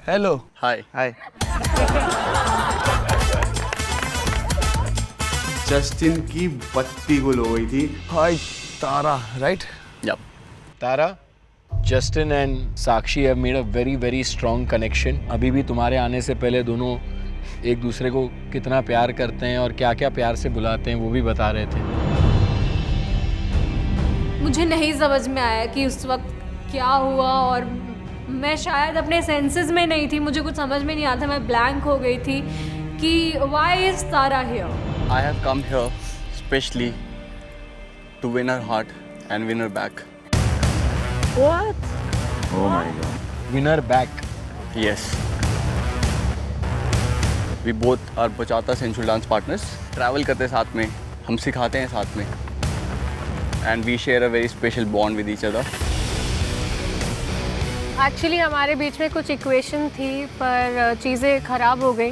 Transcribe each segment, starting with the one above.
Hello. हाय। हाय। Justin की बत्ती गुल हो गई थी। Hi Tara, right? Yep. Tara, Justin and Sakshi have made a very very strong connection. अभी भी तुम्हारे आने से पहले दोनों एक दूसरे को कितना प्यार करते हैं और क्या क्या प्यार से बुलाते हैं वो भी बता रहे थे। मुझे नहीं समझ में आया कि उस वक्त क्या हुआ और मैं शायद अपने सेंसेस में नहीं थी, मुझे कुछ समझ में नहीं आता, मैं ब्लैंक हो गई थी कि why is Tara here. I have come here specially to win her heart and win her back. What? Oh my God. Winner back. Yes. We both are बचाता सेंचुअल डांस पार्टनर्स। ट्रैवल करते साथ में, हम सिखाते हैं साथ में। And we share a very special bond with each other. Actually हमारे बीच में कुछ इक्वेशन थी पर चीज़ें ख़राब हो गई।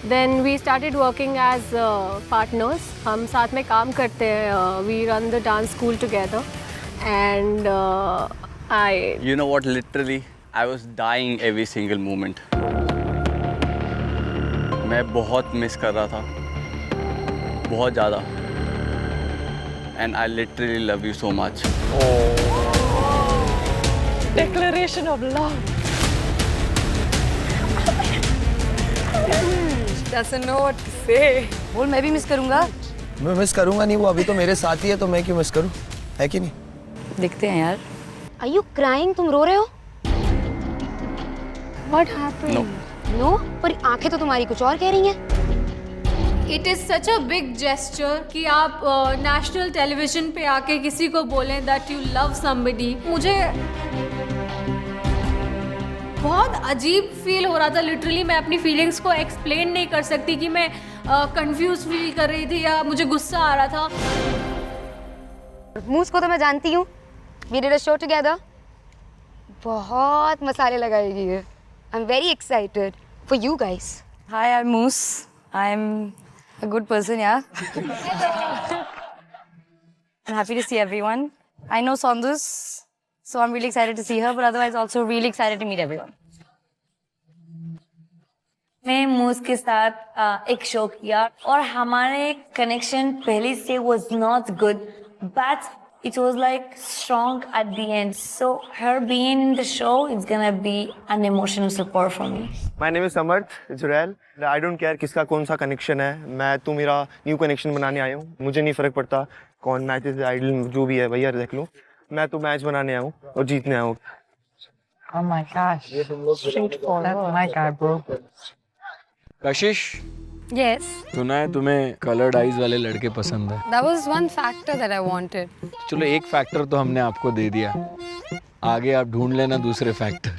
Then we started working as partners. हम साथ में काम करते हैं। We run the dance school together and I You know what? Literally, I was dying every single moment. मैं बहुत मिस कर रहा था, बहुत ज़्यादा। And I literally love you so much. Declaration of love. Doesn't know what to say. बोल मैं भी मिस करूंगा। मैं मिस करूंगा नहीं, वो अभी तो मेरे साथ ही है, तो मैं क्यों मिस करूं? है कि नहीं? देखते हैं यार। Are you crying? तुम रो रहे हो? What happened? No. नो, पर आंखें तो तुम्हारी कुछ और कह रही हैं। It is such a big gesture कि आप नेशनल टेलीविजन पे आके किसी को बोलें दैट यू लव समबडी। मुझे बहुत अजीब फील हो रहा था। लिटरली मैं अपनी फीलिंग्स को एक्सप्लेन नहीं कर सकती कि मैं कंफ्यूज फील कर रही थी या मुझे गुस्सा आ रहा था। मूस को तो मैं जानती हूँ। We did a show together. बहुत मसाले लगाएगी ये। I'm very excited for you guys. Hi, I'm Moose. I'm a good person, yeah. I'm happy to see everyone. I know Sondus, so I'm really excited to see her, but otherwise also really excited to meet everyone. मैं मूस के साथ एक show किया और हमारे connection पहले से was not good, but it was like strong at the end. So her being in the show is gonna be an emotional support for me. My name is Samarth Jurel. I don't care किसका कौन सा connection है, मैं तो मेरा new connection बनाने आया हूँ। मुझे नहीं फर्क पड़ता कौन मैचेस आइडल जो भी है भैया देख लो, मैं तो मैच बनाने आया हूँ और जीतने आया हूँ। Oh my gosh. Straightforward. That's my guy, bro. Kashish, Yes. सुना है तुम्हें कलर्ड आईज वाले लड़के पसंद है। That was one factor that I wanted. चलो एक फैक्टर तो हमने आपको दे दिया, आगे आप ढूंढ लेना दूसरे फैक्टर।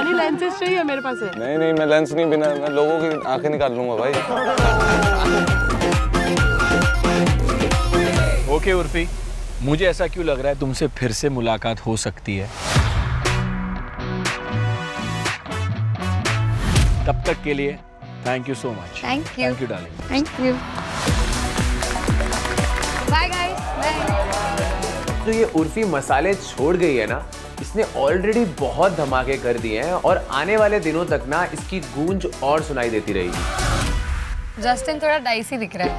अरे लेंसेज चाहिए मेरे पास है। नहीं नहीं, मैं लेंस नहीं, बिना मैं लोगों की आंखें निकाल लूंगा भाई। ओके उर्फी, मुझे ऐसा क्यों लग रहा है तुमसे फिर से मुलाकात हो सकती है। तब तक के लिए thank you so much. Thank you. Thank you darling. Thank you. Bye guys. Bye. तो ये उर्फी मसाले छोड़ गई है ना, इसने ऑलरेडी बहुत धमाके कर दिए हैं और आने वाले दिनों तक ना इसकी गूंज और सुनाई देती रहेगी। जस्टिन थोड़ा डाइसी दिख रहा है।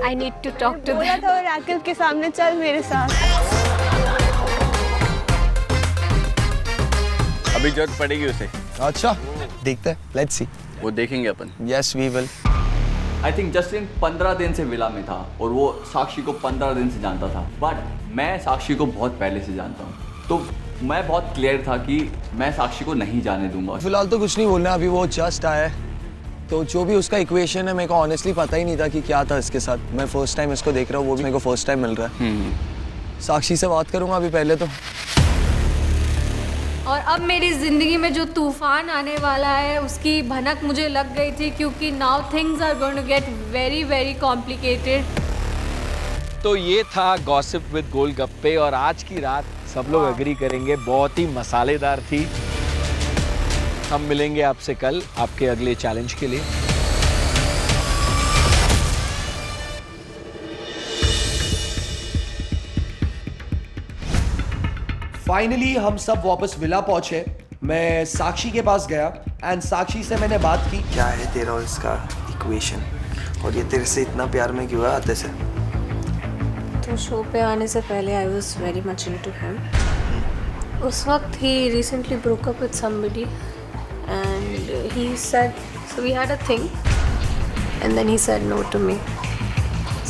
I need to talk to them. तो राकिब के सामने चल मेरे साथ। अभी जरूरत पड़ेगी उसे। अच्छा, देखते हैं। Let's see. वो देखेंगे अपन। Yes, we will. I think Justin 15 दिन से विला में था और वो साक्षी को 15 दिन से जानता था, बट मैं साक्षी को बहुत पहले से जानता हूँ, तो मैं बहुत क्लियर था कि मैं साक्षी को नहीं जाने दूंगा। फिलहाल तो कुछ नहीं बोलना, अभी वो जस्ट आया है, तो जो भी उसका इक्वेशन है मेरे को ऑनेस्टली पता ही नहीं था कि क्या था इसके साथ। मैं फर्स्ट टाइम इसको देख रहा हूँ, वो भी मेरे को फर्स्ट टाइम मिल रहा है। साक्षी से बात करूँगा अभी पहले तो। और अब मेरी ज़िंदगी में जो तूफान आने वाला है उसकी भनक मुझे लग गई थी, क्योंकि now things are going to get very very complicated. तो ये था गॉसिप विद गोलगप्पे और आज की रात सब लोग एग्री करेंगे बहुत ही मसालेदार थी। हम मिलेंगे आपसे कल आपके अगले चैलेंज के लिए। फाइनली हम सब वापस विला पहुंचे मैं साक्षी के पास गया एंड साक्षी से मैंने बात की, क्या है तेरा और इसका इक्वेशन, और ये तेरे से इतना प्यार में क्यों है आते से? तो शो पे आने से पहले I was very much into him. उस वक्त he recently broke up with somebody and he said, so we had a thing and then he said no to me.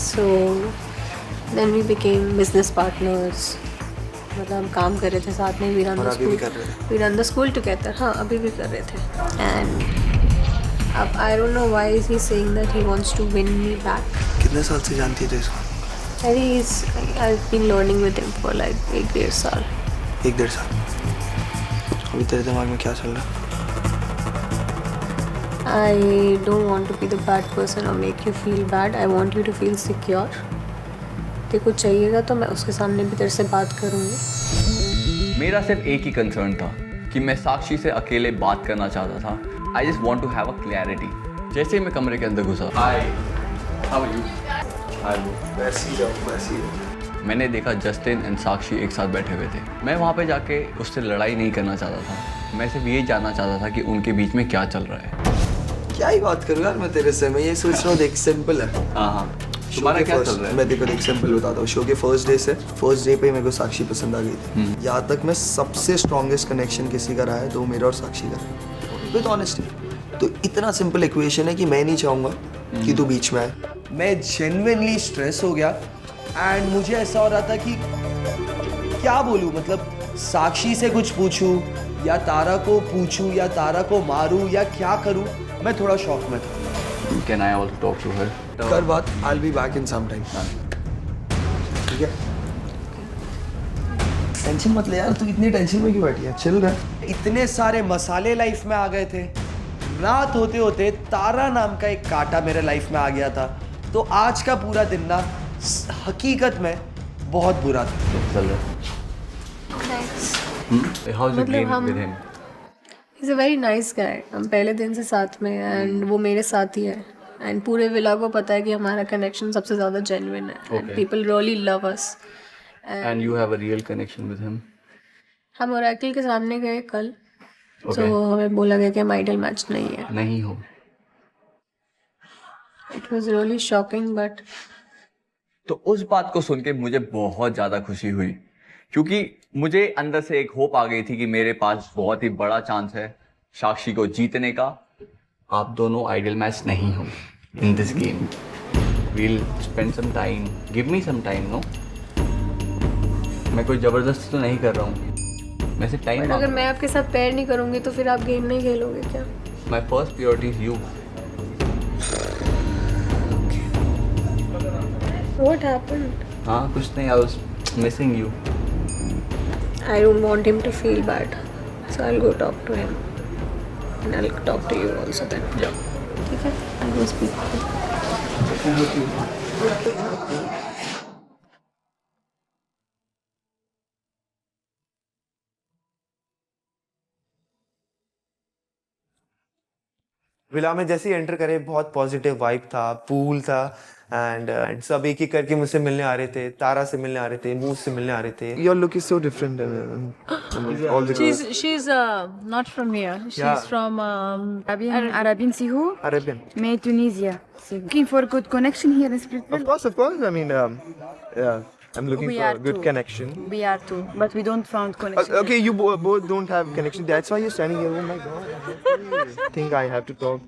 So then we became business partners. मतलब हम काम कर रहे थे साथ में. We run the school together. हाँ, अभी भी कर रहे थे. एंड अब I don't know why is he saying that he wants to win me back. कितने साल से जानती है इसको? I have been learning with him for like 1-1.5 साल. 1-1.5 साल. अभी तेरे दिमाग में क्या चल रहा है? I don't want to be the bad person or make you feel bad. I want you to feel secure. तेरे को चाहिएगा तो मैं उसके सामने भी तेरे से बात करूँगी. मेरा सिर्फ एक ही कंसर्न था कि मैं साक्षी से अकेले बात करना चाहता था. I just want to have a clarity. जैसे ही मैं कमरे के अंदर घुसा, हाय हाउ आर यू, वैसे ही जाओ. मैंने देखा जस्टिन एंड साक्षी एक साथ बैठे हुए थे. मैं वहाँ पे जाके उससे लड़ाई नहीं करना चाहता था. मैं सिर्फ ये जानना चाहता था कि उनके बीच में क्या चल रहा है. क्या ही बात करूँ यार मैं तेरे से. मैं ये सोच रहा हूँ, देख सिंपल है. हाँ, तुम्हारा क्या चल रहा है? मैं देखो देख सिंपल बताता हूँ. शो के फर्स्ट डे पे मेरे को साक्षी पसंद आ गई थी. यहाँ तक मैं सबसे स्ट्रॉन्गेस्ट कनेक्शन किसी का रहा है तो मेरा और साक्षी का है, विद ऑनेस्टी. तो इतना सिंपल इक्वेशन है कि मैं नहीं चाहूँगा कि तू बीच में आए. मैं जेन्युइनली स्ट्रेस हो गया एंड मुझे ऐसा हो रहा था कि क्या बोलूँ. मतलब साक्षी से कुछ पूछूं या तारा को पूछूं या तारा को मारूं या क्या करूं. मैं थोड़ा शॉक में था. Can I also talk to her? कर बात. I'll be back in some time. ठीक है. टेंशन मत ले यार. तू इतनी टेंशन में क्यों बैठी है? चिल रहा. इतने सारे मसाले लाइफ में आ गए थे. रात होते होते तारा नाम का एक कांटा मेरे लाइफ में आ गया था. तो आज का पूरा दिन ना हकीकत में बहुत बुरा था. चल रहा. How's it going with him? He's a very nice guy. हम पहले दिन से साथ में एंड वो मेरे साथ ही है. एंड पूरे विला को पता है कि हमारा कनेक्शन सबसे ज़्यादा जेन्युइन है. And people really love us. And you have a real connection with him? हम ओरेकल के सामने गए कल. तो हमें बोला गया कि हम आइडल मैच नहीं है. नहीं हो. It was really shocking but तो उस बात को सुन के मुझे बहुत ज़्यादा खुशी हुई, क्योंकि मुझे अंदर से एक होप आ गई थी कि मेरे पास बहुत ही बड़ा चांस है साक्षी को जीतने का. आप दोनों आइडल मैच नहीं हो in this game. We'll spend some time. Give me some time. No, मैं कोई ज़बरदस्ती तो नहीं कर रहा हूँ. मैं सिर्फ टाइम. अगर मैं आपके साथ पैर नहीं करूँगी तो फिर आप गेम नहीं खेलोगे क्या? My first purity is you. What happened? हाँ, कुछ नहीं. I was missing you. I don't want him to feel bad, so I'll go talk to him, and I'll talk to you also then. Yeah. ठीक है? I'll go speak to him. Villa में जैसे ही enter करे बहुत positive vibe था. Pool था and सब एक एक करके मुझसे मिलने आ रहे थे. तारा से मिलने आ रहे थे, मूस से मिलने आ रहे थे. Your look is so different. She's not from here. She's from Arabian Sihu. Arabian. May Tunisia. Looking for good connection here in Splitsville. Of course. I mean, yeah. I'm looking for a good connection. We are too, but we don't found connection. Okay, you both don't have connection. That's why you're standing here. Oh my God. I think I have to talk.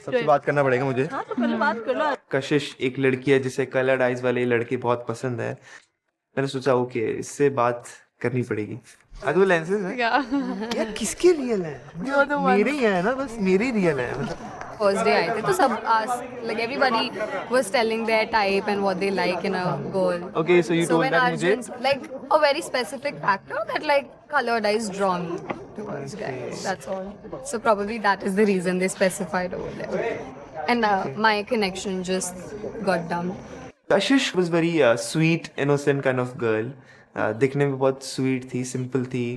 सबसे बात करना पड़ेगा मुझे. हाँ, तो पहले बात कर लो. कशिश एक लड़की है जिसे कलर्ड आइज वाले लड़के बहुत पसंद है. मैंने सोचा ओके इससे बात करनी पड़ेगी. दो लेंसेज हैं यार. किसके रियल है? मेरे ही है ना, बस मेरे रियल है. फर्स्ट डे आए थे तो सब like everybody was telling their type and what they like in a girl. Okay, so you So told when that मुझे. Arjun's like a very specific factor that like colored eyes draw me towards guys. That's all. So probably that is the reason they specified over there. And my connection just got dumped. Kashish was very sweet, innocent kind of girl. दिखने में बहुत sweet थी, simple थी.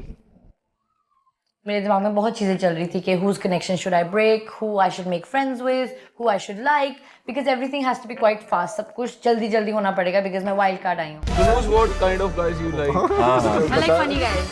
मेरे दिमाग में बहुत चीज़ें चल रही थी कि whose connection should I break, who I should make friends with, who I should like, because everything has to be quite fast. सब कुछ जल्दी जल्दी होना पड़ेगा because मैं wild card आई हूँ. Who knows what kind of guys you like? I like funny guys.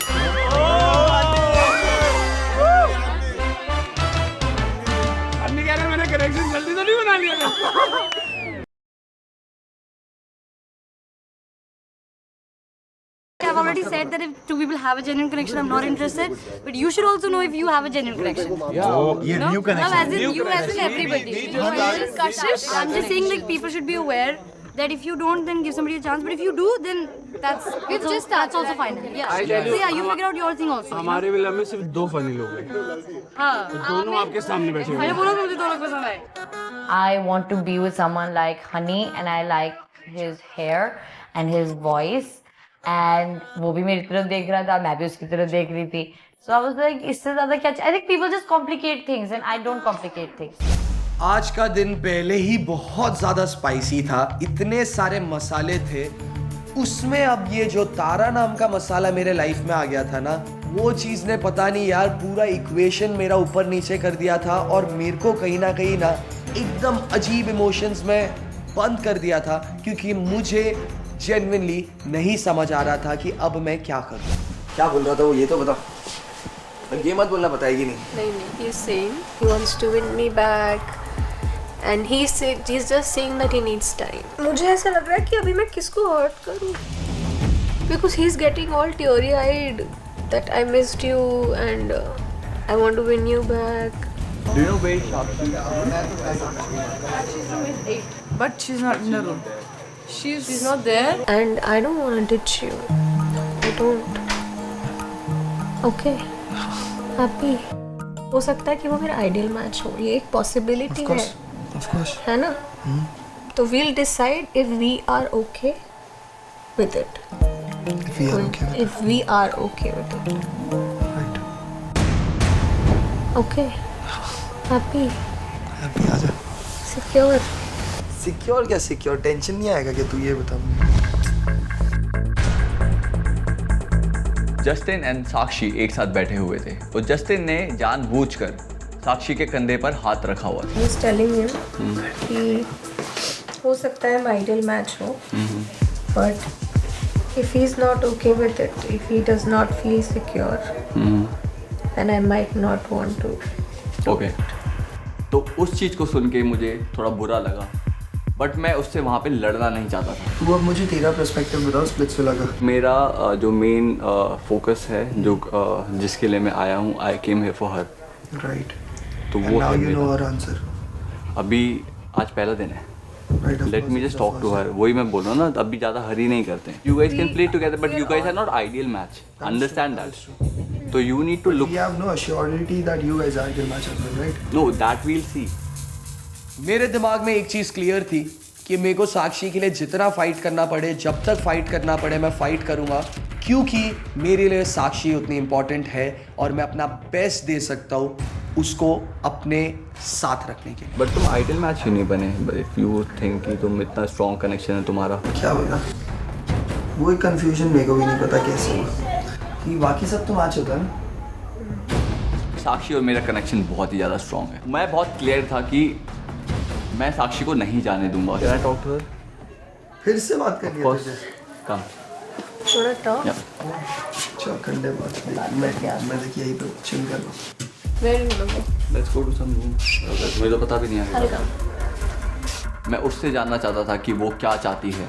I've already said that if two people have a genuine connection, I'm not interested. But you should also know if you have a genuine connection. ये No? new connection. No, as in you, as in everybody. I'm just saying, like, people should be aware that if you don't, then give somebody a chance. But if you do, then that's also fine. Yeah. So yeah, you figure out your thing also. हमारे villa में सिर्फ 2 funny लोग हैं। हाँ. दोनों आपके सामने बैठे हुए अरे बोलो मुझे दोनों पसंद आए. I want to be with someone like Honey, and I like his hair and his voice. And वो भी मेरी तरफ देख रहा था, मैं भी उसकी तरफ देख रही थी. So I was like, इससे ज़्यादा क्या? I think people just complicate things, and I don't complicate things. आज का दिन पहले ही बहुत ज़्यादा स्पाइसी था, इतने सारे मसाले थे, उसमें अब ये जो तारा नाम का मसाला मेरे लाइफ में आ गया था ना, वो चीज़ ने पता नहीं यार पूरा इक्वेशन मेरा ऊपर नीचे कर दिया था और मेरे को कहीं ना एकदम अजीब इमोशंस में बंद कर दिया था, क्योंकि मुझे जेन्युइनली नहीं समझ आ रहा था कि अब मैं क्या करूं। क्या बोल रहा था वो, ये तो बता। ये मत बोलना बताएगी नहीं। He's saying he wants to win me back, and he's just saying that he needs time. मुझे ऐसा लग रहा है कि अभी मैं किसको hurt करूं? Because he's getting all teary-eyed that I missed you and I want to win you back. Do you know where Sakshi is? But she's not in the room. She's not there. And I don't want to ditch you. I don't. Okay. Happy. हो सकता है कि वो मेरा ideal match हो, ये एक possibility है, Of course. है ना? तो we'll decide if we are okay with it. If we are okay. If we are okay with it. Right. Okay. Happy. Happy आजा। Secure. सिक्योर क्या सिक्योर, टेंशन नहीं आएगा कि तू ये बता। जस्टिन एंड साक्षी एक साथ बैठे हुए थे और जस्टिन ने जानबूझकर साक्षी के कंधे पर हाथ रखा हुआ था। He's telling him कि हो सकता है आइडियल मैच हो, but if he's not okay with it, if he does not feel secure, then I might not want to. Okay, तो उस चीज़ को सुन के मुझे थोड़ा बुरा लगा, बट मैं उससे वहाँ पे लड़ना नहीं चाहता था। तू अब मुझे तेरा पर्सपेक्टिव बताओ स्प्लिट्सविला का। मेरा जो मेन फोकस है, जो जिसके लिए मैं आया हूँ, I came here for her. Right. तो वो नाउ है यू नो मेरा। Her answer. अभी आज पहला दिन है, Right, of let course, me just of talk to course. Her. वही मैं बोल रहा हूँ ना, अभी ज़्यादा हरी नहीं करते हैं। You guys can play together but you guys are not ideal match, understand that. तो you need to look. We have no assurity that you guys are ideal match as well, right? No, that we'll see. मेरे दिमाग में एक चीज़ clear थी कि मेरे को साक्षी के लिए जितना फाइट करना पड़े, जब तक फाइट करना पड़े मैं फाइट करूँगा, क्योंकि मेरे लिए साक्षी उतनी इम्पोर्टेंट है और मैं अपना बेस्ट दे सकता हूँ उसको अपने साथ रखने के लिए। बट तुम आइडियल मैच ही नहीं बने, इफ यू थिंक कि तुम इतना स्ट्रॉन्ग कनेक्शन है तुम्हारा। क्या बोला? वो एक कंफ्यूजन मेरे को भी नहीं पता कैसे हुआ कि बाकी सब तो मैच होता है ना। साक्षी और मेरा कनेक्शन बहुत ही ज़्यादा स्ट्रॉन्ग है। मैं बहुत क्लियर था कि मैं साक्षी को नहीं जाने दूंगा। Can I talk to her? फिर से बात करनी है तुझे? कम। थोड़ा टॉक। चल कंडे बात मैं देखिए यही पे चिल कर रहा हूँ। Where you wanna go? Let's go to some room. मुझे तो पता भी नहीं है। मैं उससे जानना चाहता था कि वो क्या चाहती है,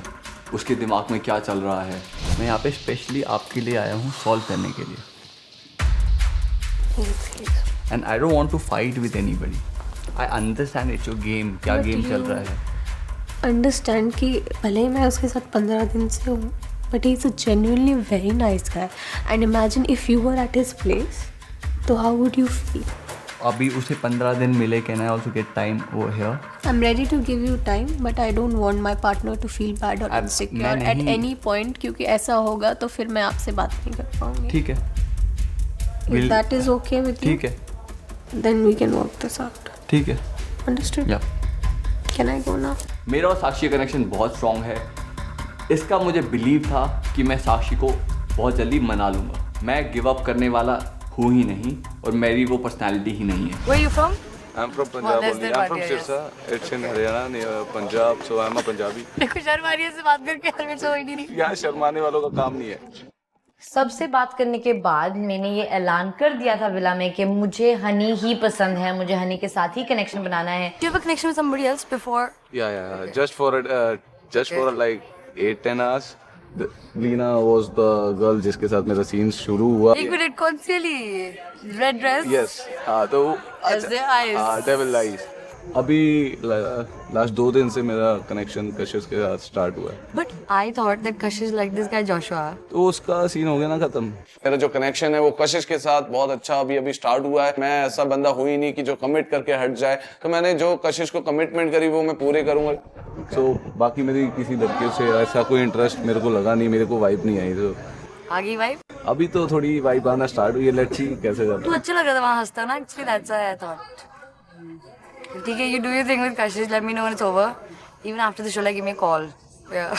उसके दिमाग में क्या चल रहा है। मैं यहाँ पे स्पेशली आपके लिए आया हूँ, सॉल्व करने के लिए। And I don't want to fight with anybody. I understand it's your game, क्या गेम चल रहा है। अंडरस्टैंड कि भले ही मैं उसके साथ 15 दिन से हूँ, but he is a genuinely very nice guy, and imagine if you were at his place, तो हाउ वुड यू फील? अभी उसे 15 दिन मिले, can I also get time over here? I am ready to give you time, but I don't want my partner to feel bad और insecure at any point, क्योंकि ऐसा होगा तो फिर मैं आपसे बात नहीं कर पाऊंगी। ठीक है, if that is okay with you, ठीक है, then we can work this out. ठीक है। अंडरस्टूड? या कैन आई गो नाउ? मेरा और साक्षी का कनेक्शन बहुत स्ट्रॉन्ग है। इसका मुझे बिलीव था कि मैं साक्षी को बहुत जल्दी मना लूँगा। मैं गिव अप करने वाला हूँ ही नहीं, और मेरी वो पर्सनालिटी ही नहीं है। Where are you from? I'm from Punjab only. I'm from Sirsa. It's in Haryana, near Punjab. So I'm a Punjabi. देखो शर्म आ रही है इससे बात करके, हर में तो हो ही नहीं रही। यहाँ शर्माने वालों का काम नहीं है। सबसे बात करने के बाद मैंने ये ऐलान कर दिया था विला में कि मुझे हनी ही पसंद है, मुझे हनी के साथ ही कनेक्शन बनाना है. Do you have a connection with somebody else before? Yeah. Just for like 8-10 hours. Lena was the girl जिसके साथ मेरा सीन शुरू हुआ. एक मिनट, कौन सी वाली? Red dress? Yes. हाँ तो As the eyes. हाँ Devil Eyes. अभी लास्ट 2 दिन से मेरा कनेक्शन कशिश के साथ स्टार्ट हुआ है. But I thought that Kashish liked this guy Joshua. तो उसका सीन हो गया ना खत्म. मेरा जो कनेक्शन है वो कशिश के साथ बहुत अच्छा अभी स्टार्ट हुआ है. मैं ऐसा बंदा हुई नहीं कि जो कमिट करके हट जाए. तो मैंने जो कशिश को कमिटमेंट करी वो मैं पूरे करूंगा. तो बाकी मेरी किसी लड़कियों से ऐसा कोई इंटरेस्ट मेरे को लगा नहीं, मेरे को वाइब नहीं आई. तो आगे वाइब? अभी तो थोड़ी वाइब आना स्टार्ट हुई है. लेट्स सी कैसे जाता तू अच्छा लग रहा था वहाँ हंसता ना. Actually that's why I thought. ठीक है, you do your thing with Kashish. Let me know when it's over. Even after the show, like give me a call. Yeah.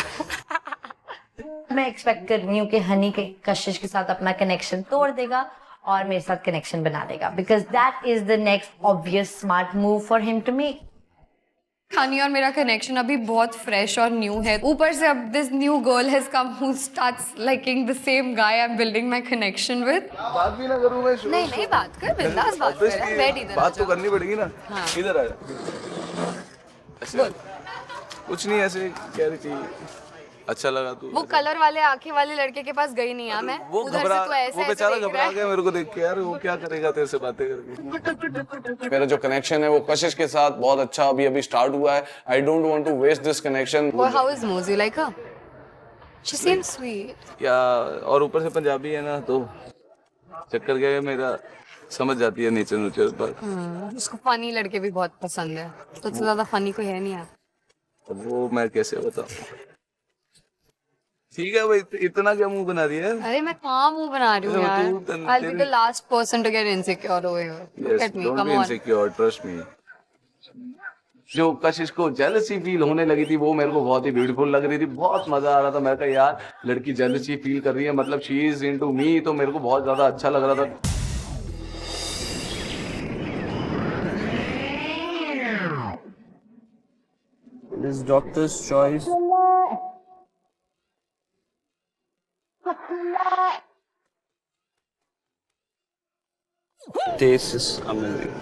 मैं एक्सपेक्ट कर रही हूँ कि हनी के कशिश के साथ अपना कनेक्शन तोड़ देगा और मेरे साथ कनेक्शन बना देगा, because that is the next obvious smart move for him to make. Honey और मेरा कनेक्शन अभी बहुत फ्रेश और न्यू है. ऊपर से अब this new girl has come who starts liking the same guy I am building my connection with. बात भी ना करूं मैं. नहीं बात कर, बिंदास बात कर. बैठ इधर. बात तो करनी पड़ेगी ना. इधर आ. कुछ नहीं, ऐसे कह रही थी अच्छा लगा तू. वो कलर वाले आंखें वाले लड़के के पास गई नहीं. मैं वो उधर से तो ऐसे वो बेचारा घबरा गया मेरे को देख के. यार वो क्या करेगा तेरे से बातें करके. मेरा जो कनेक्शन है वो कशिश के साथ बहुत अच्छा अभी स्टार्ट हुआ है. I don't want to waste this connection. How is Mozi? Like her? She seems sweet. या और ऊपर से पंजाबी है ना तो चक्कर क्या है मेरा. समझ जाती है नेचर पर. उसको फनी लड़के भी बहुत पसंद है. तो ज्यादा फनी कोई है नहीं यार. वो मैं कैसे बताऊं. ठीक है भाई, इतना क्या मुंह बना दिया है. अरे मैं कहाँ मुंह बना रही हूँ यार. I'll be the last person to get insecure over here. Look at me, don't come be on. insecure, trust me. जो कशिश को जेलसी फील होने लगी थी वो मेरे को बहुत ही ब्यूटीफुल लग रही थी. बहुत मजा आ रहा था. मैं कहा यार लड़की जेलसी फील कर रही है, मतलब शी इज इनटू मी. तो मेरे को बहुत ज्यादा अच्छा लग रहा था. This doctor's choice. Taste is amazing.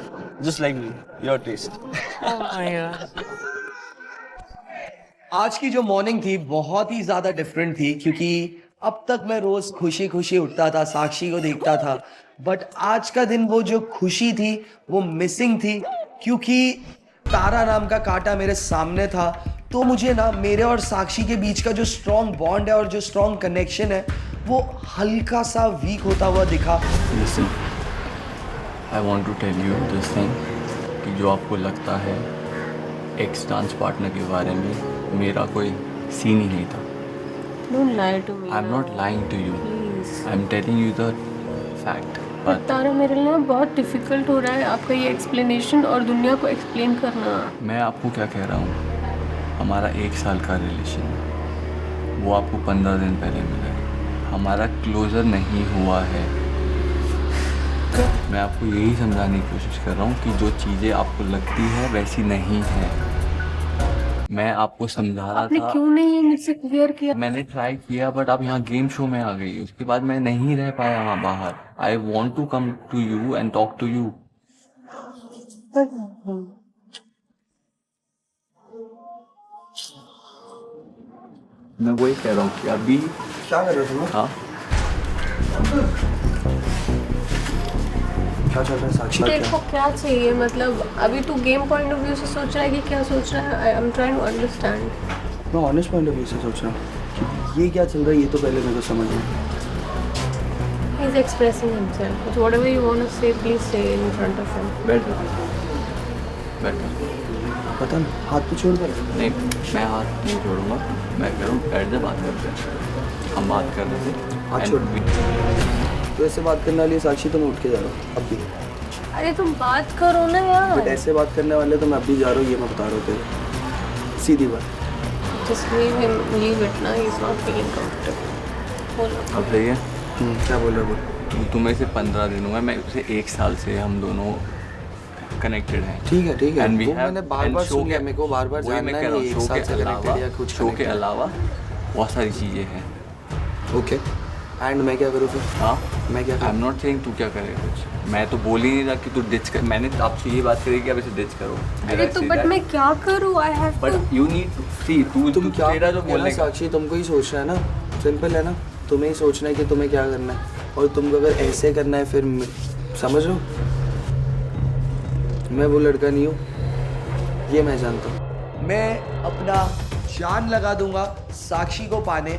Just like me, your taste. Oh my God. आज की जो मॉर्निंग थी बहुत ही ज्यादा डिफरेंट थी, क्योंकि अब तक मैं रोज खुशी खुशी उठता था, साक्षी को देखता था. बट आज का दिन वो जो खुशी थी वो मिसिंग थी, क्योंकि तारा नाम का कांटा मेरे सामने था. तो मुझे ना मेरे और साक्षी के बीच का जो स्ट्रॉन्ग बॉन्ड है और जो स्ट्रॉन्ग कनेक्शन है वो हल्का सा वीक होता हुआ दिखा. Listen, I want to tell you this thing कि जो आपको लगता है एक्स डांस पार्टनर के बारे में मेरा कोई सीन ही नहीं था. Don't lie to me. I'm not lying to you. I'm telling you the fact. But तारा, मेरे लिए बहुत डिफिकल्ट हो रहा है आपका ये एक्सप्लेनेशन और दुनिया को एक्सप्लेन करना. मैं आपको क्या कह रहा हूँ, हमारा 1 साल का रिलेशन वो आपको 15 दिन पहले मिला है. हमारा क्लोजर नहीं हुआ है. मैं आपको यही समझाने की कोशिश कर रहा हूँ कि जो चीज़ें आपको लगती है वैसी नहीं है. मैं आपको समझा रहा आपने था. क्यों नहीं मुझसे क्लियर किया? मैंने ट्राई किया बट आप यहाँ गेम शो में आ गई. उसके बाद मैं नहीं रह पाया वहाँ बाहर. I want to come to you and talk to you. मैं वही कह रहा हूँ कि अभी क्या कर रहे हो तुम? हाँ क्या चल रहा है साक्षी? तेरे को क्या चाहिए? मतलब अभी तू गेम पॉइंट ऑफ व्यू से सोच रहा है कि क्या सोच रहा है? I am trying to understand. मैं ऑनेस्ट पॉइंट ऑफ व्यू से सोच रहा हूँ कि ये क्या चल रहा है, ये तो पहले मेरे को समझ में. He is expressing himself. So whatever you want to say, please say in front of him. बैठ पता नहीं, हाथ तो छोड़ कर. नहीं, मैं हाथ नहीं छोड़ूंगा. मैं कह रहा हूँ बैठ जा, बात करते हैं. हम बात कर रहे थे. हाथ छोड़. तो ऐसे बात करने वाली साक्षी तो मैं उठ के जा रहा हूँ अब भी. अरे तुम बात करो ना यार. बट ऐसे बात करने वाले तो मैं अब भी जा रहा हूँ, ये मैं बता रहा हूँ तेरे. सीधी बात. Just leave him, leave it ना. He's not feeling comfortable. बोलो. अब सही है. क्या बोल रहा है? तुम्हें से 15 दिन हुए, मैं उसे 1 साल से हम दोनों कनेक्टेड हैं. ठीक है ठीक है. And we वो have- मैंने बार-बार and show सुन लिया, के- मेरे को बार-बार वही मैं जानना कह रहा नहीं हूँ, एक शो साल के से अलावा कनेक्टेड या कुछ शो के connected. अलावा बहुत सारी चीज़ें हैं. ओके. एंड मैं क्या करूँ फिर? हाँ, मैं क्या आई एम नॉट सेइंग तू क्या करेगा कुछ, मैं तो बोल ही नहीं रहा कि तू डिच कर, मैंने आपसे ये बात करी कि आप इसे डिच करो। अरे तो बट मैं क्या करूँ? I have but you need to see, तुम क्या तेरा जो बोलने का साक्षी तुमको ही सोचना है ना, सिंपल है ना, तुम्हें ही सोचना है कि तुम्हें क्या करना है, और तुमको अगर ऐसे करना है फिर समझ लो मैं वो लड़का नहीं हूँ, ये मैं जानता हूँ। मैं अपना जान लगा दूंगा साक्षी को पाने,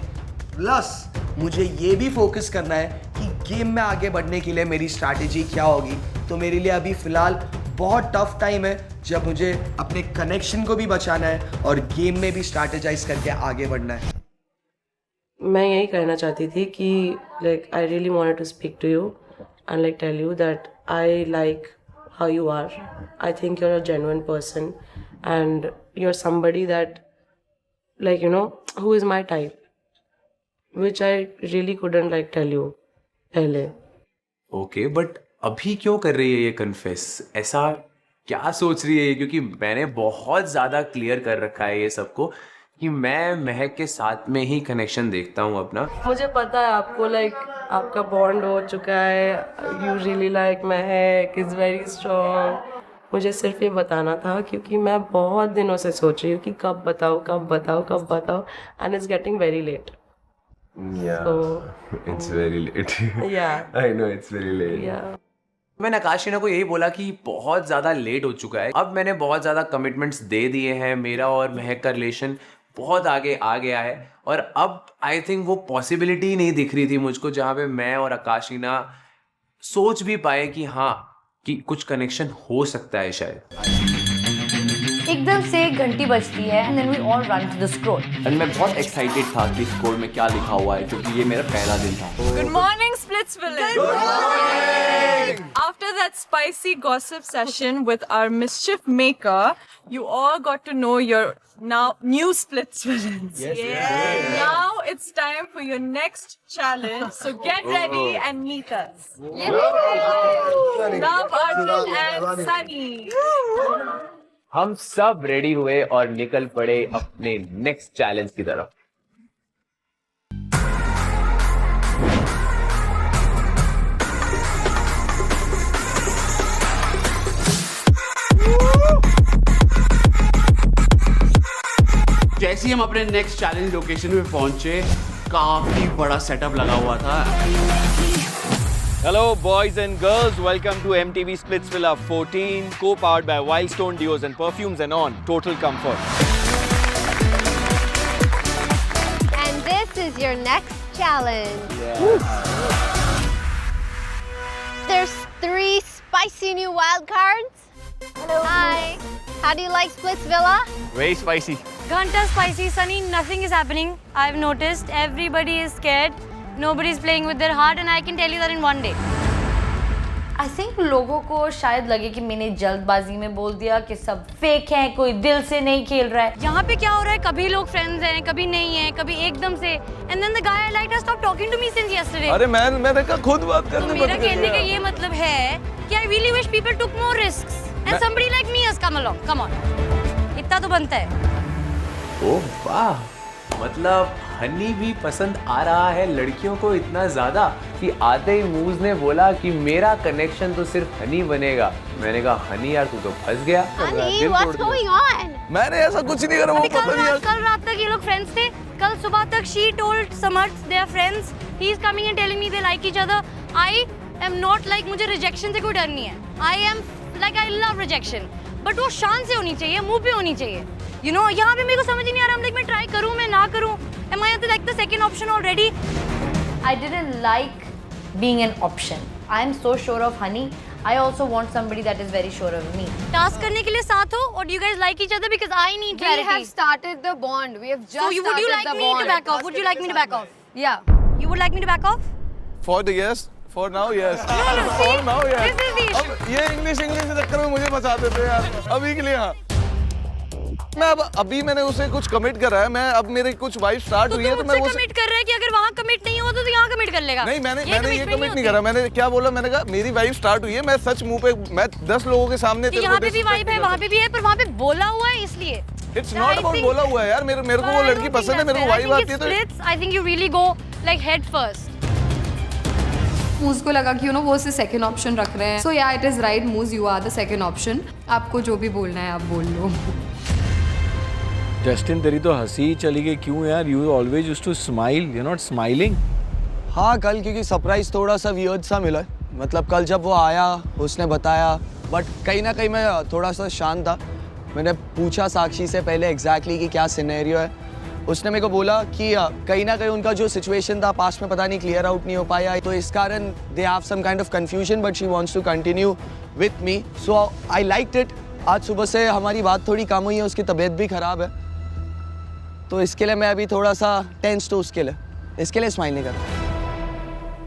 प्लस मुझे ये भी फोकस करना है कि गेम में आगे बढ़ने के लिए मेरी स्ट्रैटेजी क्या होगी। तो मेरे लिए अभी फ़िलहाल बहुत टफ टाइम है जब मुझे अपने कनेक्शन को भी बचाना है और गेम में भी स्ट्रैटेजाइज करके आगे बढ़ना है। मैं यही कहना चाहती थी कि like I really wanted to speak to you and like tell you that I like how you are. I think you are a genuine person and you are somebody that like you know who is my type, which I really couldn't like tell you पहले। Okay but अभी क्यों कर रही है ये confess, ऐसा क्या सोच रही है ये? क्योंकि मैंने बहुत ज़्यादा क्लियर कर रखा है ये सबको कि मैं महक के साथ में ही कनेक्शन देखता हूँ अपना। मुझे पता है आपको लाइक आपका बॉन्ड हो चुका है, you really like Mahak, is very strong. मुझे सिर्फ ये बताना था क्योंकि मैं बहुत दिनों से सोच रही हूँ कि कब बताऊँ कब बताऊँ कब बताऊँ, and it's getting very late. It's very late. Yeah I know it's very late. या मैंने आकाशीना को यही बोला कि बहुत ज़्यादा लेट हो चुका है, अब मैंने बहुत ज़्यादा कमिटमेंट्स दे दिए हैं, मेरा और महक का रिलेशन बहुत आगे आ गया है, और अब आई थिंक वो पॉसिबिलिटी ही नहीं दिख रही थी मुझको जहाँ पे मैं और आकाशीना सोच भी पाए कि हाँ कि कुछ कनेक्शन हो सकता है शायद। एकदम से घंटी बजती है and then we all run to the scroll. And मैं बहुत एक्साइटेड था कि स्कोर में क्या लिखा हुआ है, क्योंकि ये मेरा पहला दिन था। Good morning, Splitsville. Good morning. After that spicy gossip session with our mischief maker, you all got to know your now new Splitsvillains. Yes. Now it's time for your next challenge. So get ready and meet us. Love, Arjun and Sunny. हम सब ready हुए और निकल पड़े अपने next challenge की तरफ। जैसे ही हम अपने नेक्स्ट चैलेंज लोकेशन पे पहुंचे, काफी बड़ा सेटअप लगा हुआ था। Hello boys and girls, welcome to MTV Splitsvilla 14, co-powered by Wildstone Deos and Perfumes and On Total Comfort. And this is your next challenge. There's 3 spicy new wild cards. Hello. Hi. How do you like Splitsvilla? Very spicy. Ghanta spicy, Sunny, nothing is happening. I've noticed everybody is scared. Nobody is playing with their heart and I can tell you that in one day. I think लोगों को शायद लगे कि मैंने जल्दबाजी में बोल दिया कि सब फेक हैं, कोई दिल से नहीं खेल रहा है। यहाँ पे क्या हो रहा है, कभी लोग फ्रेंड्स हैं, कभी नहीं है, कभी एकदम से, and then the guy I liked has stopped talking to me since yesterday. अरे मैंने कहा खुद बात करने तो मेरा कहने का ये मतलब है कि I really wish people took more risks and somebody like me has come along. Come on, इतना तो बनता है। ओह वाह, मतलब हनी भी पसंद आ रहा है लड़कियों को इतना ज्यादा कि आते ही मूज ने बोला कि मेरा कनेक्शन तो सिर्फ हनी बनेगा। मैंने कहा हनी यार तू तो फंस गया। Honey, what's going on? मैंने ऐसा कुछ नहीं करा। वो पता नहीं कल रात तक ये लोग फ्रेंड्स थे, कल सुबह तक she told Samarth they are friends. He is coming and telling me they like each other. I am not like, मुझे रिजेक्शन से कोई डर नहीं है। I am like I love rejection. But वो शान से होनी चाहिए, मुंह पे होनी चाहिए। You know, यहाँ पे मेरे को समझ ही नहीं आ रहा, I'm like मैं ट्राई करूँ मैं ना करूँ। Am I like the second option already? I didn't like being an option. I am so sure of Honey. I also want somebody that is very sure of me. Task करने के लिए साथ हो, or do you guys like each other? Because I need clarity. We have started the bond. We have just So would you like me to back off? Would you like me to back off? Yeah. You would like me to back off? For the yes, for now yes. No, For see, now yes. this is the issue. अब ये English के चक्कर में मुझे बचा देते यार, अभी के लिए हाँ। मैं अभी मैंने उसे कुछ कमिट करा है, मैं अब मेरी कुछ वाइफ स्टार्ट हुई है तो मैं वो कमिट कर रहा है कि अगर वहाँ कमिट नहीं हो तो यहाँ कमिट कर लेगा। नहीं मैंने ये कमिट नहीं करा। मैंने क्या बोला, मैंने कहा मेरी वाइफ स्टार्ट हुई है, मैं सच मुंह पे मैं 10 लोगों के सामने यहाँ पे भी वाइफ है, वहाँ पे भी है, पर वहाँ पे बोला हुआ है इसलिए। इट्स नॉट अबाउट बोला हुआ है यार, मेरे को वो लड़की पसंद है, मेरे को वाइफ आती है तो I think you really go like head first. मूज को लगा कि यू नो वो उसे सेकंड ऑप्शन रख रहे हैं. So yeah it is right मूज, you are the second option. आपको जो भी बोलना है आप बोल लो. जस्टिन तेरी तो हंसी चली गई क्यों यार? You always used to smile, you not smiling. हाँ कल क्योंकि सरप्राइज थोड़ा सा वियर्ड सा मिला. मतलब कल जब वो आया उसने बताया, बट कहीं ना कहीं मैं थोड़ा सा शांत था. मैंने पूछा साक्षी से पहले एग्जैक्टली कि क्या सिनेरियो है. उसने मेरे को बोला कि कहीं ना कहीं उनका जो सिचुएशन था पास्ट में पता नहीं क्लियर आउट नहीं हो पाया, तो इस कारण they have some kind of confusion, but she wants to continue with me. So I liked it. आज सुबह से हमारी बात थोड़ी कम हुई है, उसकी तबीयत भी ख़राब है, तो इसके लिए मैं अभी थोड़ा सा टेंस, तो उसके लिए इसके लिए स्माइल नहीं कर रहा.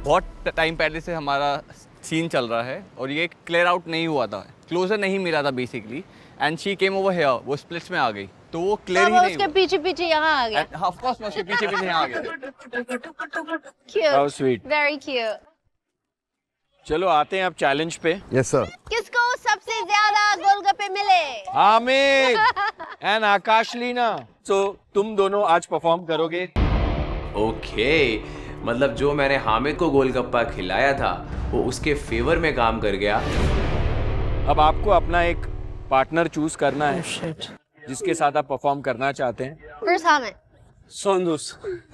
बहुत टाइम पहले से हमारा सीन चल रहा है और ये क्लियर आउट नहीं हुआ था, क्लोजर नहीं मिला था basically. And she came over here, वो स्प्लिट्स में आ गई, तो वो क्लियर ही नहीं उसके पीछे पीछे यहाँ आ गया. ऑफ कोर्स मैं उसके पीछे पीछे यहाँ आ गया. How Cute. sweet. Very cute. चलो आते हैं अब चैलेंज पे. Yes sir. किसको सबसे ज्यादा गोलगप्पे मिले? हामिद एंड आकाश लीना. सो तुम दोनों आज परफॉर्म करोगे. ओके मतलब जो मैंने हामिद को गोलगप्पा खिलाया था वो उसके फेवर में काम कर गया. अब आपको अपना एक पार्टनर चूज करना है जिसके साथ आप परफॉर्म करना चाहते हैं. First Hamid. Sondus.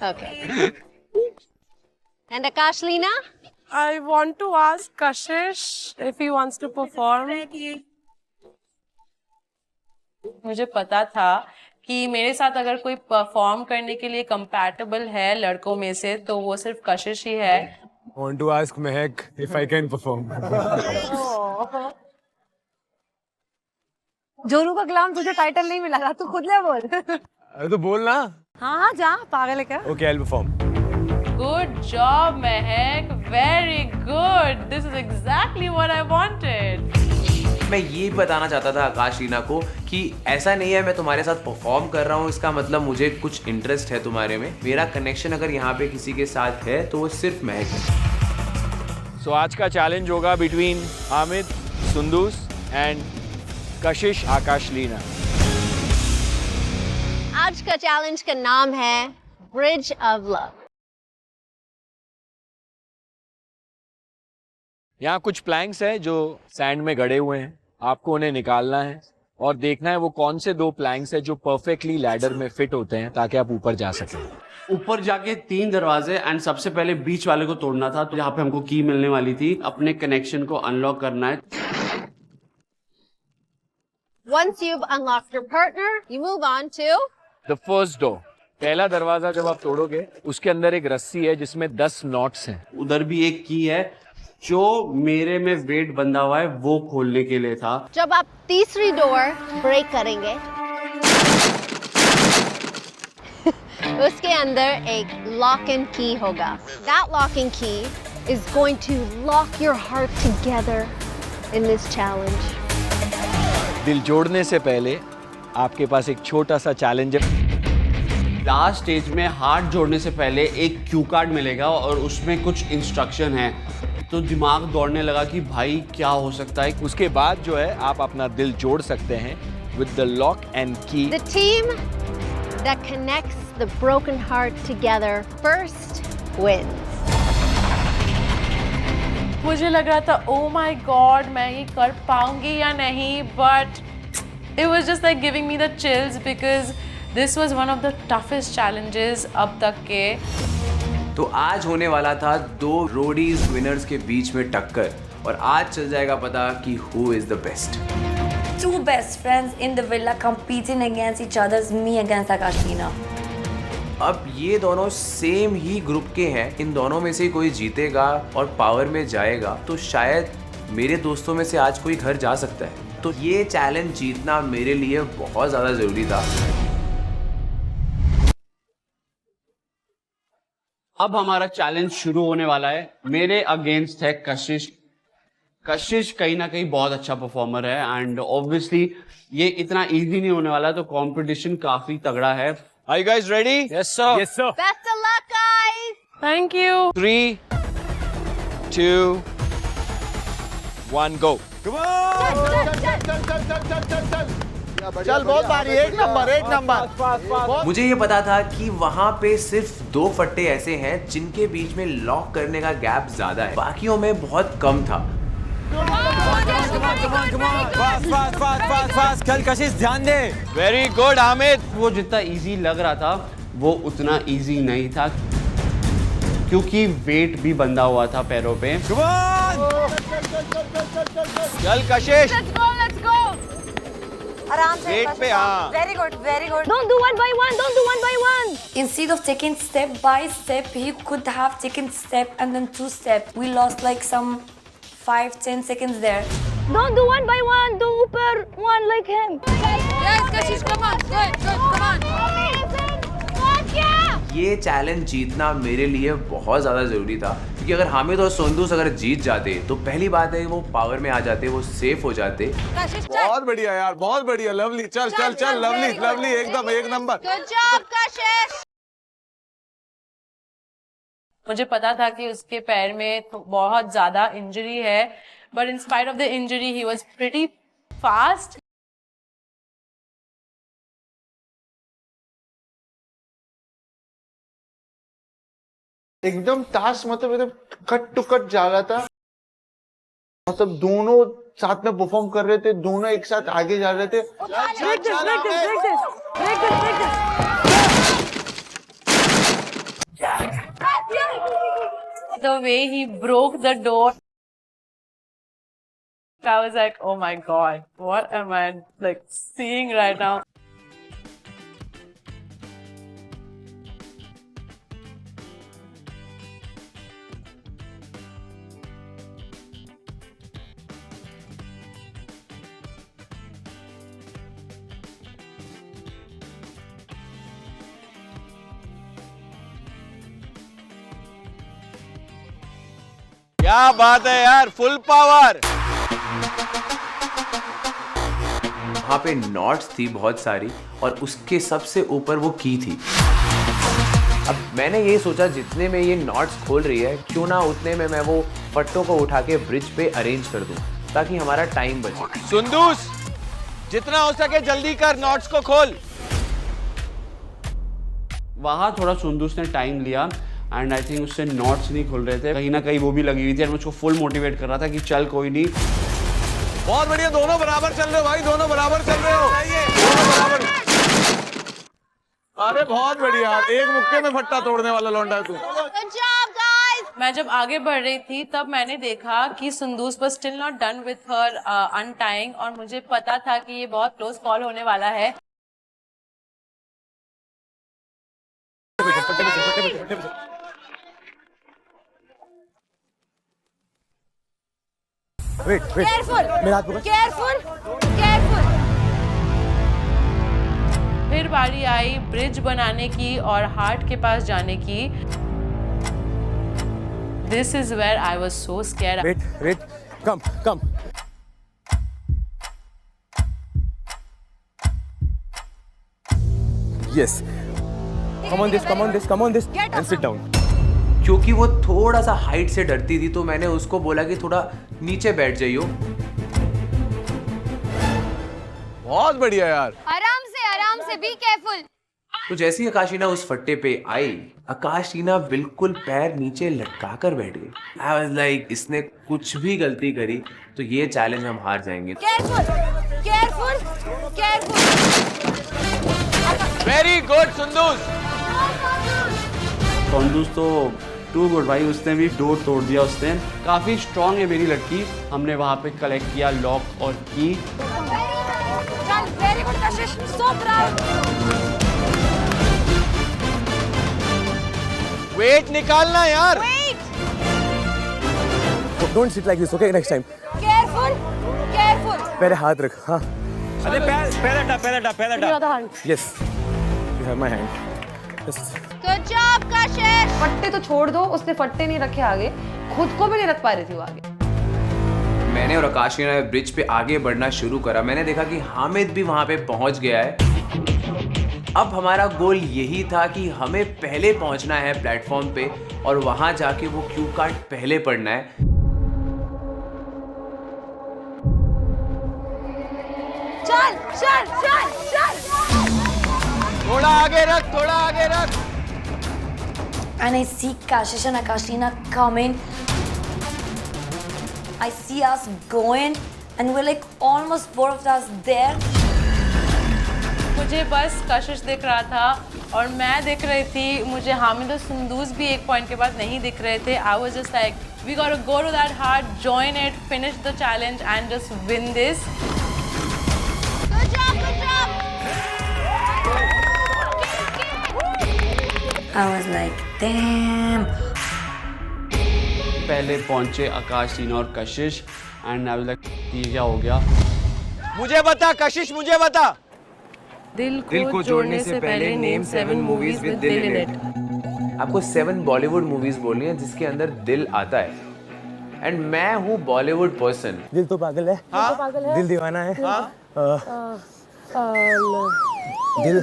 Okay. And Akash Leena? I want to ask Kashish if he wants to perform. मुझे पता था कि मेरे साथ अगर कोई परफॉर्म करने के लिए कंपैटिबल है लड़कों में से तो वो सिर्फ कशिश ही है. Want to ask Mehak if I can perform. जोरू का गुलाम तुझे टाइटल नहीं मिला था, तू खुद ले बोल. अरे तो बोल ना. हाँ जा, पागल है क्या? Okay, I'll perform. Good job Mahak, very good. This is exactly what I wanted. मैं ये बताना चाहता था आकाश रीना को कि ऐसा नहीं है मैं तुम्हारे साथ परफॉर्म कर रहा हूँ इसका मतलब मुझे कुछ इंटरेस्ट है तुम्हारे में. मेरा कनेक्शन अगर यहाँ पे किसी के साथ है तो वो सिर्फ महक है. सो आज का चैलेंज होगा बिटवीन हामिद सुंदूस एंड कशिश आकाश लीना. आज का चैलेंज का नाम है ब्रिज ऑफ लव. यहाँ कुछ प्लैंक्स है जो सैंड में गड़े हुए हैं. आपको उन्हें निकालना है और देखना है वो कौन से 2 प्लैंक्स है जो परफेक्टली लैडर में फिट होते हैं ताकि आप ऊपर जा सकें. ऊपर जाके 3 दरवाजे एंड सबसे पहले बीच वाले को तोड़ना था, तो यहाँ पे हमको की मिलने वाली थी. अपने कनेक्शन को अनलॉक करना है. Once you've unlocked your partner, you move on to the first door. पहला दरवाजा जब आप तोड़ोगे उसके अंदर एक रस्सी है जिसमें 10 नॉट्स हैं. उधर भी एक की है जो मेरे में वेट बंधा हुआ है वो खोलने के लिए था. जब आप तीसरी डोर ब्रेक करेंगे उसके अंदर एक लॉक एंड की होगा. That lock and key is going to lock your heart together in this challenge. दिल जोड़ने से पहले आपके पास एक छोटा सा चैलेंज है. लास्ट स्टेज में हाथ जोड़ने से पहले एक क्यू कार्ड मिलेगा और उसमें कुछ इंस्ट्रक्शन है. तो दिमाग दौड़ने लगा कि भाई क्या हो सकता है. उसके बाद जो है आप अपना दिल जोड़ सकते हैं with the lock and key. The team that connects the broken heart together first wins. मुझे लग रहा था ओ माय गॉड मैं ये कर पाऊंगी या नहीं, but it was just like giving me the chills because this was one of the toughest challenges अब तक के. तो आज होने वाला था 2 रोडीज विनर्स के बीच में टक्कर और आज चल जाएगा पता कि who is the best. 2 best friends in the villa competing against each other, me against Akash Leena. अब ये दोनों सेम ही ग्रुप के हैं. इन दोनों में से कोई जीतेगा और पावर में जाएगा तो शायद मेरे दोस्तों में से आज कोई घर जा सकता है. तो ये चैलेंज जीतना मेरे लिए बहुत ज़्यादा ज़रूरी था. अब हमारा चैलेंज शुरू होने वाला है. मेरे अगेंस्ट है कशिश. कशिश कहीं ना कहीं बहुत अच्छा परफॉर्मर है एंड ऑब्वियसली ये इतना इजी नहीं होने वाला, तो कंपटीशन काफी तगड़ा है. Are you guys ready? Yes sir. Yes sir. Best of luck, guys! Thank you. 3, 2, 1, go. Come on. चल चल चल चल चल चल चल चल. चल बहुत भारी, एक नंबर। मुझे ये पता था कि वहां पे सिर्फ 2 फट्टे ऐसे हैं जिनके बीच में लॉक करने का गैप ज्यादा है, बाकियों में बहुत कम था। कल कशिश ध्यान दे। Very good Hamid. वो जितना इजी लग रहा था वो उतना इजी नहीं था, क्योंकि वेट भी बंधा हुआ था पैरों पे। चल कशिश। Let's go. आराम से। वेट पे, हाँ। Very good, very good. Don't do one by one. Don't do one by one. Instead of taking step by step, he could have taken step and then 2 steps. We lost like some 5-10 seconds there. Don't do one by one. Do upper one like him. Yes, Kashish, come on. Good, come on. ये challenge जीतना मेरे लिए बहुत ज़्यादा ज़रूरी था, क्योंकि अगर हामिद और सुंदूस अगर जीत जाते तो पहली बात है वो पावर में आ जाते, वो सेफ हो जाते। बहुत बढ़िया यार, बहुत बढ़िया, लवली। चल चल चल, लवली एकदम एक नंबर। Good job, Kashish. मुझे पता था कि उसके पैर में बहुत ज़्यादा इंजरी है, but in spite of the injury he was pretty fast. एकदम टास्क मतलब एकदम कट टू कट जा रहा था, मतलब दोनों साथ में परफॉर्म कर रहे थे, दोनों एक साथ आगे जा रहे थे। The way he broke the door, I was like, oh my god, what am I like seeing right now? क्या बात है यार, फुल पावर। वहाँ पे नॉट्स थी बहुत सारी और उसके सबसे ऊपर वो की थी। अब मैंने ये सोचा जितने में ये नॉट्स खोल रही है, क्यों ना उतने में मैं वो पट्टों को उठा के ब्रिज पे अरेंज कर दूं ताकि हमारा टाइम बचे। सुंदूस, जितना हो सके जल्दी कर, नॉट्स को खोल। वहाँ थोड़ा सुंदूस ने टाइम लिया एंड आई थिंक उससे नॉट्स नहीं खुल रहे थे, कहीं ना कहीं वो भी लगी हुई थी और मुझको फुल मोटिवेट कर रहा था कि चल कोई नहीं। बहुत बढ़िया, दोनों बराबर चल रहे हो भाई, दोनों बराबर चल रहे हो, दोनों बराबर। अरे बहुत बढ़िया, एक मुक्के में फट्टा तोड़ने वाला लौंडा है तू। मैं जब आगे बढ़ रही थी तब मैंने देखा कि सुंदूस was still not done with her untying, और मुझे पता था कि ये बहुत क्लोज कॉल होने वाला है। Careful. फिर बारी आई ब्रिज बनाने की और हार्ट के पास जाने की। This is where I was so scared. Wait, come. Yes. Come on this, and sit down. क्योंकि वो थोड़ा सा हाइट से डरती थी तो मैंने उसको बोला कि थोड़ा नीचे बैठ जाइयो। बहुत बढ़िया यार। आराम से, be careful. तो जैसे ही आकाशीना उस फट्टे पे आई, आकाशीना बिल्कुल पैर नीचे लटका कर बैठ गई। I was like, इसने कुछ भी गलती करी तो ये चैलेंज हम हार जाएंगे। Careful. Very good Sundus. Sundus तो टू गुड भाई, उसने भी डोर तोड़ दिया उसने। काफ़ी स्ट्रांग है मेरी लड़की। हमने वहाँ पे कलेक्ट किया लॉक और की। Very good, Kashish. So proud. Wait निकालना यार। Wait. Don't sit like this, okay? Next time. Careful. पहले हाथ रख, हाँ। अरे पैर हटा। Yes. You have my hand. Just... Good job, Kashish. फट्टे तो छोड़ दो, उसने फट्टे नहीं रखे आगे, खुद को भी नहीं रख पा रही थी वो आगे। मैंने और आकाशीना ने ब्रिज पे आगे बढ़ना शुरू करा। मैंने देखा कि हामिद भी वहां पे पहुंच गया है। अब हमारा गोल यही था कि हमें पहले पहुंचना है प्लेटफॉर्म पे और वहां जाके वो क्यू कार्ड पहले पढ़ना है। चल थोड़ा आगे रख, थोड़ा आगे रख. And I see Kashish and Akashlina coming. I see us going, and we're like almost both of us there. मुझे बस कशिश दिख रहा था और मैं दिख रही थी. मुझे हामिद और सुंदूस भी एक पॉइंट के बाद नहीं दिख रहे थे. I was just like, we gotta go to that hard, join it, finish the challenge, and just win this. I was like, damn. पहले पहुंचे आकाश, टीना और कशिश एंड आई वाज लाइक ये क्या हो गया. मुझे बता कशिश, मुझे बता. दिल को जोड़ने से पहले नेम 7 मूवीज विद दिल इन इट. आपको 7 बॉलीवुड मूवीज बोलनी है जिसके अंदर दिल आता है. एंड मैं हूँ बॉलीवुड पर्सन. दिल तो पागल है. हाँ? दिल दीवाना है. दिल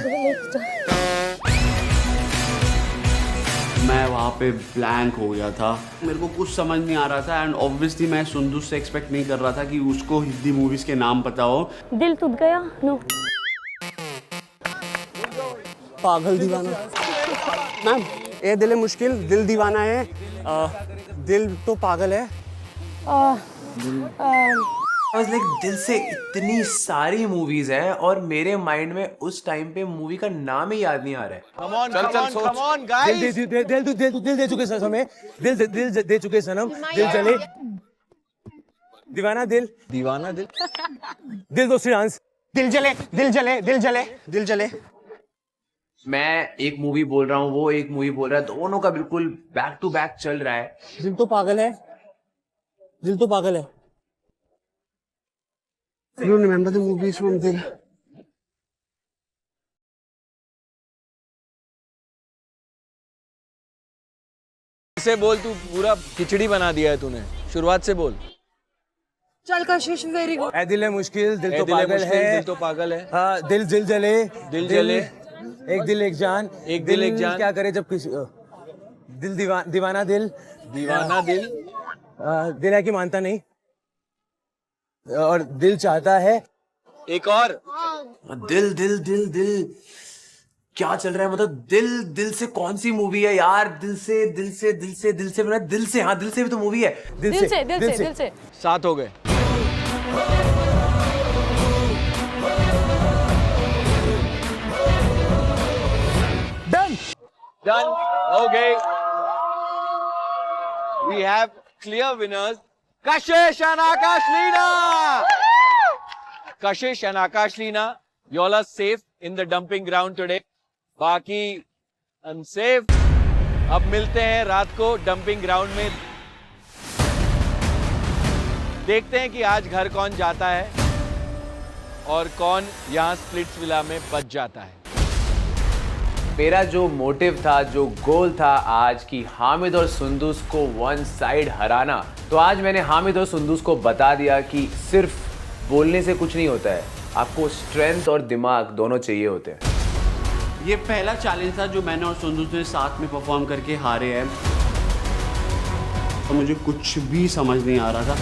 मैं वहाँ पे ब्लैंक हो गया था. मेरे को कुछ समझ नहीं आ रहा था एंड ऑब्वियसली मैं सुंदूस से एक्सपेक्ट नहीं कर रहा था कि उसको हिंदी मूवीज के नाम पता हो. दिल टूट गया. नो पागल दीवाना. मैम ये दिल है मुश्किल, दिल दीवाना है. दिल तो पागल है. I was like, दिल से इतनी सारी मूवीज हैं और मेरे माइंड में उस टाइम पे मूवी का नाम ही याद नहीं आ रहा है. Come on, guys. दिल दे चुके सनम हमें. दिल दे चुके सनम. दिल जले. दीवाना दिल. दीवाना दिल. दिल दोस्ती डांस. दिल जले, दिल जले, दिल जले, दिल जले. मैं एक मूवी बोल रहा हूँ, वो एक मूवी बोल रहा है, दोनों का बिल्कुल बैक टू बैक चल रहा है. दिल तो पागल है. दिल तो पागल है. You don't remember the movies from Dil? से बोल, तू पूरा खिचड़ी बना दिया है तूने. शुरुआत से बोल. चल कशिश वेरी गुड. ऐ दिल है मुश्किल, दिल तो पागल है. दिल तो पागल है. हाँ, दिल जले. दिल जले. एक दिल एक जान. एक दिल एक जान. क्या करे जब किसी दिल दीवाना दिल. दीवाना दिल. दिल है कि मानता नहीं और दिल चाहता है. एक और. दिल दिल दिल दिल क्या चल रहा है. मतलब दिल से कौन सी मूवी है यार. दिल से बना दिल से. हाँ, दिल से भी तो मूवी है. दिल से 7 हो गए. Done. Okay. We have clear winners. Kashish and Akashlina. Kashish and Akashlina, you all are safe in the dumping ground today. बाकी unsafe. अब मिलते हैं रात को डंपिंग ग्राउंड में. देखते हैं कि आज घर कौन जाता है और कौन यहाँ स्प्लिट्स विला में बच जाता है. मेरा जो मोटिव था, जो गोल था आज की हामिद और सुंदूस को वन साइड हराना, तो आज मैंने हामिद और सुंदूस को बता दिया कि सिर्फ बोलने से कुछ नहीं होता है. आपको स्ट्रेंथ और दिमाग दोनों चाहिए होते हैं. ये पहला चैलेंज था जो मैंने और सुंदूस ने साथ में परफॉर्म करके हारे हैं. तो मुझे कुछ भी समझ नहीं आ रहा था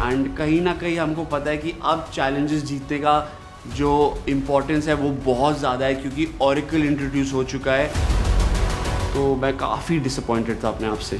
एंड कहीं ना कहीं हमको पता है कि अब चैलेंजेस जीतने का जो इम्पोर्टेंस है वो बहुत ज़्यादा है क्योंकि ऑरेकल इंट्रोड्यूस हो चुका है. तो मैं काफ़ी डिसअपॉइंटेड था अपने आप से.